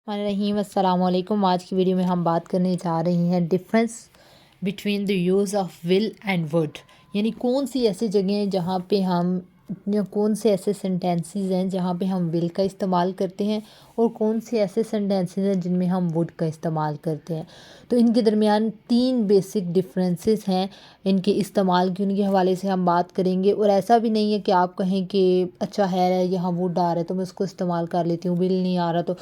रहीम अस्सलाम वालेकुम। आज की वीडियो में हम बात करने जा रहे हैं difference between the use of will and would, यानी कौन सी ऐसी जगह हैं जहाँ पे हम या कौन से ऐसे सेंटेंसेस हैं जहाँ पे हम विल का इस्तेमाल करते हैं और कौन से ऐसे सेंटेंसेस हैं जिनमें हम वुड का इस्तेमाल करते हैं। तो इनके दरमियान 3 बेसिक डिफरेंसेस हैं इनके इस्तेमाल की, उनके हवाले से हम बात करेंगे। और ऐसा भी नहीं है कि आप कहें कि अच्छा है यहाँ वुड आ रहा है तो मैं उसको इस्तेमाल कर लेती हूँ, विल नहीं आ रहा तो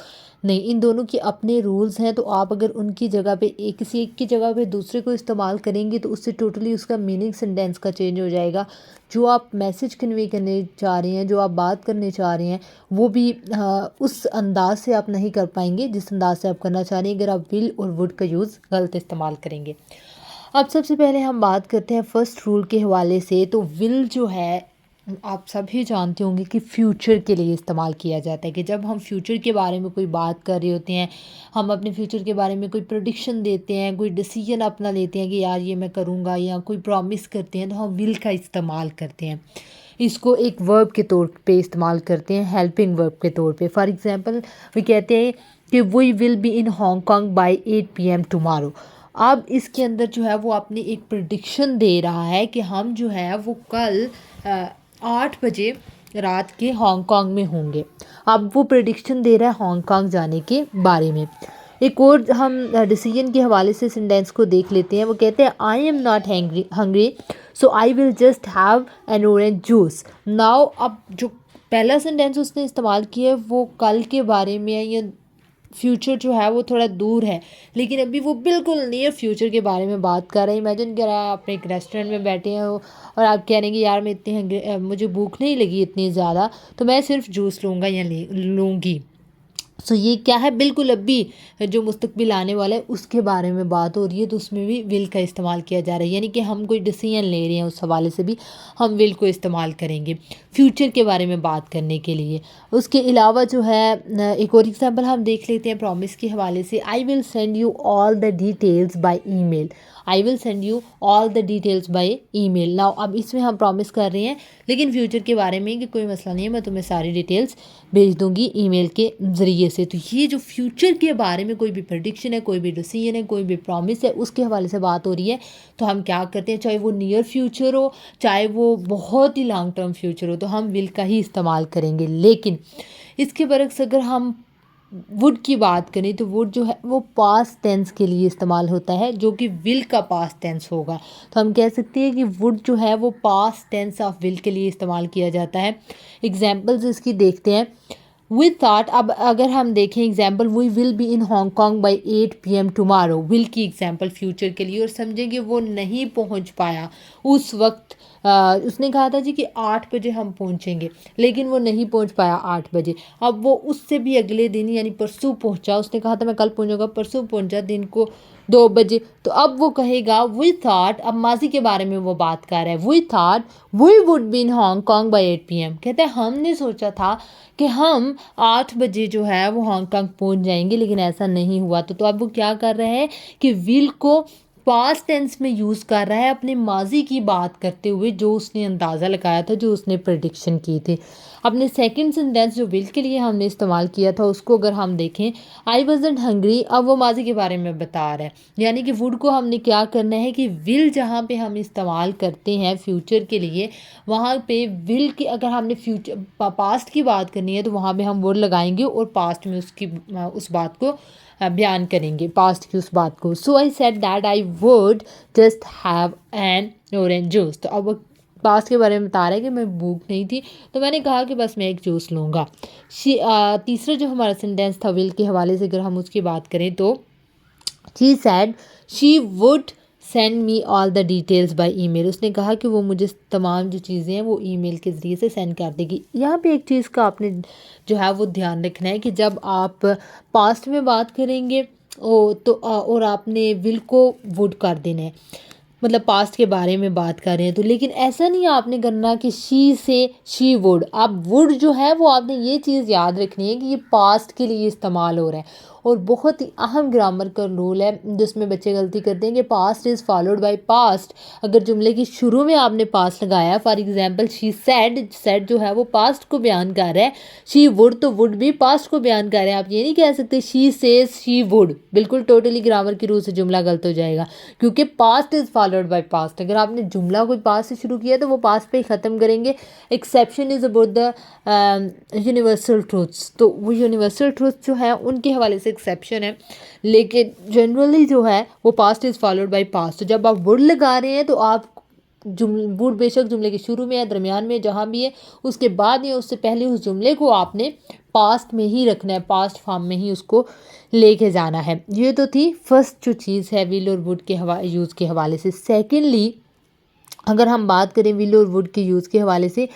नहीं। इन दोनों के अपने रूल्स हैं, तो आप अगर उनकी जगह पे किसी एक की जगह पे दूसरे को इस्तेमाल करेंगे तो उससे टोटली उसका मीनिंग सेंटेंस का चेंज हो जाएगा। जो आप मैसेज कन्वे करने चाह रहे हैं, जो आप बात करने चाह रहे हैं, वो भी उस अंदाज से आप नहीं कर पाएंगे जिस अंदाज से आप करना चाह रहे हैं अगर आप विल और वुड का यूज़ गलत इस्तेमाल करेंगे। अब सबसे पहले हम बात करते हैं फर्स्ट रूल के हवाले से। तो विल जो है आप सभी जानते होंगे कि फ्यूचर के लिए इस्तेमाल किया जाता है, कि जब हम फ्यूचर के बारे में कोई बात कर रहे होते हैं, हम अपने फ्यूचर के बारे में कोई प्रेडिक्शन देते हैं, कोई डिसीजन अपना लेते हैं कि यार ये मैं करूँगा, या कोई प्रॉमिस करते हैं, तो हम विल का इस्तेमाल करते हैं। इसको एक वर्ब के तौर पे इस्तेमाल करते हैं, हेल्पिंग वर्ब के तौर पे। फॉर एग्जांपल वी कहते हैं कि we will be in Hong Kong by 8 PM tomorrow. अब इसके अंदर जो है वो अपनी एक प्रेडिक्शन दे रहा है कि हम जो है वो कल 8 बजे रात के हांगकांग में होंगे। अब वो प्रेडिक्शन दे रहा है हांगकांग जाने के बारे में। एक और हम डिसीजन के हवाले से सेंटेंस को देख लेते हैं। वो कहते हैं I am not hungry so I will just have an orange juice now. अब जो पहला सेंटेंस उसने इस्तेमाल किया है वो कल के बारे में है, या फ्यूचर जो है वो थोड़ा दूर है, लेकिन अभी वो बिल्कुल नियर फ्यूचर के बारे में बात कर रहे हैं। इमेजिन करें आप अपने एक रेस्टोरेंट में बैठे हैं और आप कह रहे हैं कि यार मैं मुझे भूख नहीं लगी इतनी ज़्यादा, तो मैं सिर्फ जूस लूँगा या लूँगी। सो ये क्या है, बिल्कुल अभी जो मुस्तकबिल आने वाला है उसके बारे में बात हो रही है, तो उसमें भी विल का इस्तेमाल किया जा रहा है। यानी कि हम कोई डिसीजन ले रहे हैं उस हवाले से भी हम विल को इस्तेमाल करेंगे फ्यूचर के बारे में बात करने के लिए। उसके अलावा जो है एक और एग्जांपल हम देख लेते हैं प्रॉमिस के हवाले से। I will send you all the details by email. I will send you all the details by email. Now अब इसमें हम प्रॉमिस कर रहे हैं लेकिन फ्यूचर के बारे में कि कोई मसला नहीं है, मैं तुम्हें सारी डिटेल्स भेज दूंगी ईमेल के ज़रिए से। तो ये जो फ्यूचर के बारे में कोई भी प्रेडिक्शन है, कोई भी डिसीजन है, कोई भी प्रॉमिस है, उसके हवाले से बात हो रही है, तो हम क्या करते हैं, चाहे वो नियर फ्यूचर हो चाहे वो बहुत ही लॉन्ग टर्म फ्यूचर हो, तो हम विल का ही इस्तेमाल करेंगे। लेकिन इसके बरक्स अगर हम वुड की बात करें तो वुड जो है वो पास्ट टेंस के लिए इस्तेमाल होता है, जो कि विल का पास्ट टेंस होगा। तो हम कह सकते हैं कि वुड जो है वो पास्ट टेंस ऑफ विल के लिए इस्तेमाल किया जाता है। एग्जाम्पल्स इसकी देखते हैं। वी थॉट, अब अगर हम देखें example, we will be in Hong Kong by 8 PM tomorrow. Will की एग्जाम्पल फ्यूचर के लिए, और समझेंगे वो नहीं पहुंच पाया उस वक्त। उसने कहा था जी कि 8 बजे हम पहुंचेंगे, लेकिन वो नहीं पहुंच पाया 8 बजे। अब वो उससे भी अगले दिन यानी परसों पहुंचा। उसने कहा था मैं कल पहुंचूंगा, परसों पहुंचा दिन को 2 बजे। तो अब वो कहेगा वी थॉट, अब माजी के बारे में वो बात कर रहा है। We thought we would be in Hong Kong by 8 PM। कहते हैं हमने सोचा था कि हम 8 बजे जो है वो हांगकांग पहुंच जाएंगे, लेकिन ऐसा नहीं हुआ। तो अब वो क्या कर रहे हैं कि विल को पास्ट टेंस में यूज़ कर रहा है अपने माजी की बात करते हुए, जो उसने अंदाज़ा लगाया था, जो उसने प्रेडिक्शन की थी। अपने सेकंड सेंटेंस जो विल के लिए हमने इस्तेमाल किया था उसको अगर हम देखें, आई वॉजंट हंग्री, अब वो माजी के बारे में बता रहा है। यानी कि वुड को हमने क्या करना है कि विल जहाँ पे हम इस्तेमाल करते हैं फ्यूचर के लिए, वहाँ पे विल की अगर हमने फ्यूचर पास्ट की बात करनी है तो वहाँ पे हम वुड लगाएंगे और पास्ट में उसकी उस बात को बयान करेंगे, पास्ट की उस बात को। So I said that I would just have an orange juice. तो अब वो पास्ट के बारे में बता रहा है कि मैं भूख नहीं थी तो मैंने कहा कि बस मैं एक जूस लूँगा। तीसरा जो हमारा सेंटेंस था विल के हवाले से अगर हम उसकी बात करें तो she said she would send me all the details by email. उसने कहा कि वो मुझे तमाम जो चीज़ें हैं वो ईमेल के ज़रिए से सेंड कर देगी। यहाँ पे एक चीज़ का आपने जो है वो ध्यान रखना है कि जब आप पास्ट में बात करेंगे और आपने विल को वुड कर देना है। मतलब पास्ट के बारे में बात कर रहे हैं तो, लेकिन ऐसा नहीं आपने करना कि शी से शी वुड। आप वुड जो है वो आपने ये चीज़ याद रखनी है कि ये पास्ट के लिए इस्तेमाल हो रहा है। और बहुत ही अहम ग्रामर का रूल है जिसमें बच्चे गलती करते हैं कि past is followed by past. अगर जुमले की शुरू में आपने पास्ट लगाया, for example she said, said जो है वो पास्ट को बयान कर रहा है, शी वुड तो वुड भी पास्ट को बयान कर रहा है। आप ये नहीं कह सकते शी सेज शी वुड, बिल्कुल टोटली ग्रामर के रूल से जुमला गलत हो जाएगा, क्योंकि past is followed by past. अगर आपने जुमला कोई पास्ट से शुरू किया तो वो पास्ट पे ही ख़त्म करेंगे। Exception is about the universal truths, तो वो यूनिवर्सल ट्रूथ जो है उनके हवाले से एक्सेप्शन है, लेकिन जनरली जो है वो past is followed by past. तो जब आप वुड लगा रहे हैं तो आप वुड बेशक जुमले के शुरू में या दरमियान में जहाँ भी है, उसके बाद या उससे पहले उस जुमले को आपने पास्ट में ही रखना है, पास्ट फॉर्म में ही उसको लेके जाना है। ये तो थी फर्स्ट जो चीज़ है विल और वुड के यूज़ के हवाले से। सेकेंडली अगर हम बात करें विल और वुड के यूज़ के हवाले से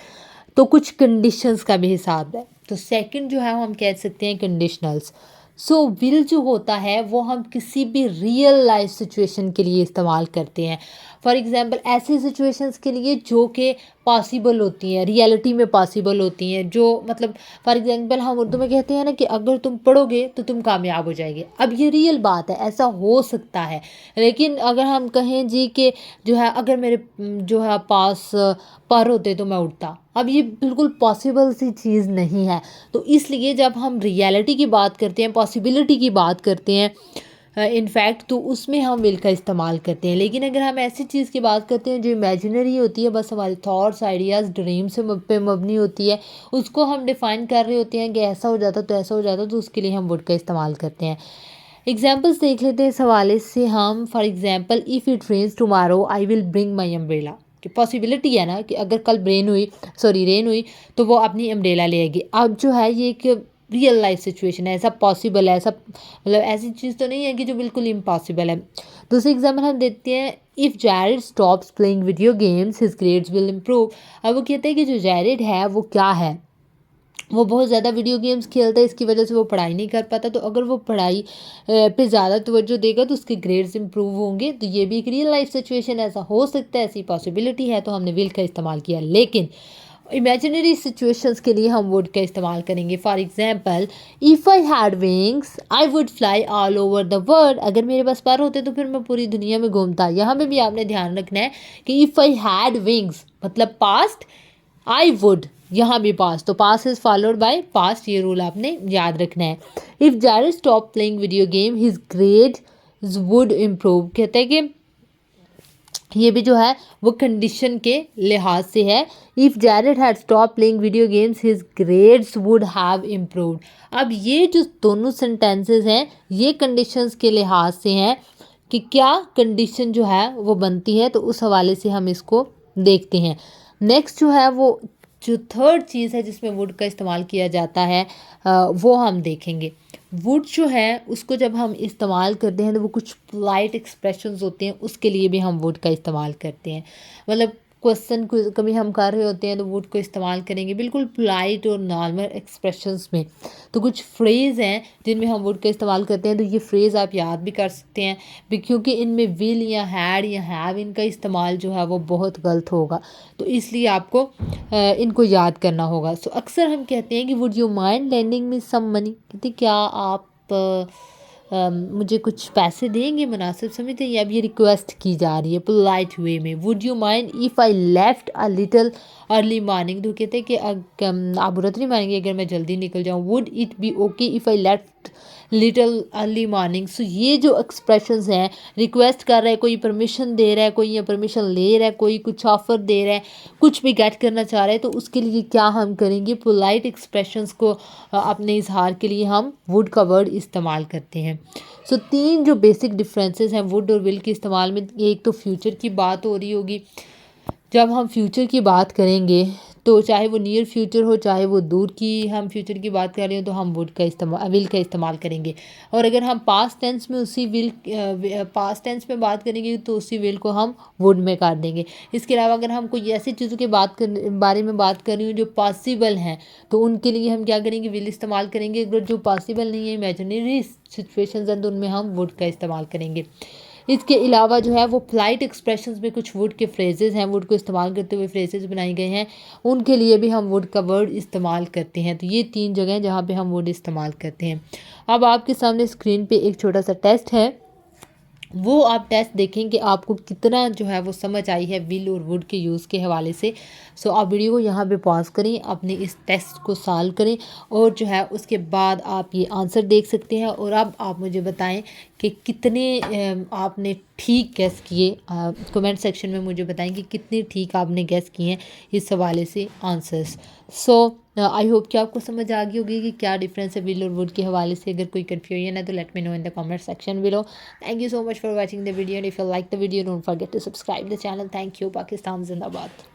तो कुछ कंडीशंस का भी हिसाब है। तो सेकंड जो है वो हम कह सकते हैं कंडीशनल्स। सो विल जो होता है वो हम किसी भी रियल लाइफ सिचुएशन के लिए इस्तेमाल करते हैं। फॉर एग्जांपल ऐसी सिचुएशंस के लिए जो कि पॉसिबल होती हैं, रियलिटी में पॉसिबल होती हैं, जो मतलब फॉर एग्जांपल हम उर्दू में कहते हैं ना कि अगर तुम पढ़ोगे तो तुम कामयाब हो जाएंगे। अब ये रियल बात है, ऐसा हो सकता है। लेकिन अगर हम कहें जी कि जो है अगर मेरे जो है पास पर होते तो मैं उठता, अब ये बिल्कुल पॉसिबल सी चीज़ नहीं है। तो इसलिए जब हम रियलिटी की बात करते हैं, पॉसिबिलिटी की बात करते हैं इनफैक्ट, तो उसमें हम विल का इस्तेमाल करते हैं। लेकिन अगर हम ऐसी चीज़ की बात करते हैं जो इमेजिनरी होती है, बस हमारे थॉट्स आइडियाज़ ड्रीम से पे मबनी होती है, उसको हम डिफ़ाइन कर रहे होते हैं कि ऐसा हो जाता तो ऐसा हो जाता, तो उसके लिए हम वुड का इस्तेमाल करते हैं। एग्जाम्पल्स देख लेते हैं इस हवाले से हम। For example if it rains tomorrow I will bring my umbrella, कि पॉसिबिलिटी है ना कि अगर कल रेन हुई तो वो अपनी अम्ब्रेला ले आएगी। अब जो है ये एक रियल लाइफ सिचुएशन है, ऐसा पॉसिबल है, ऐसा मतलब ऐसी चीज़ तो नहीं है कि जो बिल्कुल इम्पॉसिबल है। दूसरी एग्जाम्पल हम देखते हैं if जैरिड stops playing video games his grades will improve. अब वो कहते हैं कि जो जैरिड है वो क्या है, वो बहुत ज़्यादा वीडियो गेम्स खेलता है, इसकी वजह से वो पढ़ाई नहीं कर पाता। तो अगर वो पढ़ाई पे ज़्यादा तवज्जो देगा तो उसके ग्रेड्स इंप्रूव होंगे। तो ये भी एक रियल लाइफ सिचुएशन, ऐसा हो सकता है, ऐसी पॉसिबिलिटी है, तो हमने विल का इस्तेमाल किया। लेकिन इमेजिनरी सिचुएशंस के लिए हम वुड का इस्तेमाल करेंगे। For example if I had wings I would fly all over the world, अगर मेरे पास पर होते तो फिर मैं पूरी दुनिया में घूमता। यहाँ पे भी आपने ध्यान रखना है कि इफ़ आई हैड विंग्स मतलब पास्ट, आई वुड यहाँ भी पास्ट, तो past is followed by past, ये रूल आपने याद रखना है। If जैरिड stop playing video game his grades would improve, कहते हैं कि ये भी जो है वो कंडीशन के लिहाज से है। If जैरिड had stop playing video games his grades would have improved. अब ये जो दोनों सेंटेंसेस हैं ये कंडीशंस के लिहाज से हैं कि क्या कंडीशन जो है वो बनती है, तो उस हवाले से हम इसको देखते हैं। नेक्स्ट जो है वो जो थर्ड चीज़ है जिसमें वुड का इस्तेमाल किया जाता है वो हम देखेंगे। वुड जो है उसको जब हम इस्तेमाल करते हैं तो वो कुछ पोलाइट एक्सप्रेशंस होते हैं, उसके लिए भी हम वुड का इस्तेमाल करते हैं। मतलब क्वेश्चन कभी हम कर रहे होते हैं तो वुड को इस्तेमाल करेंगे बिल्कुल पोलाइट और नॉर्मल एक्सप्रेशंस में। तो कुछ फ्रेज़ हैं जिनमें हम वुड का इस्तेमाल करते हैं, तो ये फ्रेज़ आप याद भी कर सकते हैं क्योंकि इनमें विल या हैड या हैव इनका इस्तेमाल जो है वो बहुत गलत होगा, तो इसलिए आपको इनको याद करना होगा। सो अक्सर हम कहते हैं कि would you mind lending me some money, कहते क्या आप मुझे कुछ पैसे देंगे, मुनासिब समझते हैं। अब ये रिक्वेस्ट की जा रही है पोलाइट वे में। Would you mind if I left a little early morning, तो कहते हैं कि आप बुरा तो नहीं मानेंगे अगर मैं जल्दी निकल जाऊँ। Would it be okay if I left little early morning. सो ये जो एक्सप्रेशंस हैं, रिक्वेस्ट कर रहा है कोई, परमिशन दे रहा है कोई, या परमिशन ले रहा है कोई, कुछ ऑफर दे रहा है, कुछ भी गेट करना चाह रहा है, तो उसके लिए क्या हम करेंगे, पोलाइट एक्सप्रेशंस को अपने इजहार के लिए हम वुड का वर्ड इस्तेमाल करते हैं। सो तीन जो बेसिक डिफरेंसेस हैं वुड और विल के इस्तेमाल में, एक तो फ्यूचर की बात हो रही होगी। जब हम फ्यूचर की बात करेंगे तो चाहे वो नियर फ्यूचर हो चाहे वो दूर की हम फ्यूचर की बात कर रहे हो, तो हम वुड का इस्तेमाल विल का इस्तेमाल करेंगे। और अगर हम पास्ट टेंस में पास्ट टेंस में बात करेंगे तो उसी विल को हम वुड में कर देंगे। इसके अलावा अगर हम कोई ऐसी चीज़ों के बारे में बात कर रही हूँ जो पॉसिबल हैं, तो उनके लिए हम क्या करेंगे, विल इस्तेमाल करेंगे। अगर जो पॉसिबल नहीं है, इमेजिनरी सिचुएशंस हैं, तो उनमें हम वुड का इस्तेमाल करेंगे। इसके अलावा जो है वो पोलाइट एक्सप्रेशंस में कुछ वुड के फ्रेजेस हैं, वुड को इस्तेमाल करते हुए फ्रेजेस बनाए गए हैं, उनके लिए भी हम वुड का वर्ड इस्तेमाल करते हैं। तो ये 3 जगह हैं जहाँ पे हम वुड इस्तेमाल करते हैं। अब आपके सामने स्क्रीन पे एक छोटा सा टेस्ट है, वो आप टेस्ट देखें कि आपको कितना जो है वो समझ आई है विल और वुड के यूज़ के हवाले से। सो आप वीडियो को यहाँ पे पॉज करें, अपने इस टेस्ट को सॉल्व करें और जो है उसके बाद आप ये आंसर देख सकते हैं। और अब आप मुझे बताएं कि कितने आपने ठीक गैस किए। कमेंट सेक्शन में मुझे बताएं कि कितने ठीक आपने गैस किए हैं इस हवाले से आंसर्स। सो आई होप कि आपको समझ आ गई होगी कि क्या डिफरेंस है विल और वुड के हवाले से। अगर कोई कन्फ्यूजन है तो let me know in the comment section below. Thank you so much for watching the video, and if you like the video, don't forget to subscribe the channel. Thank you. Pakistan Zindabad.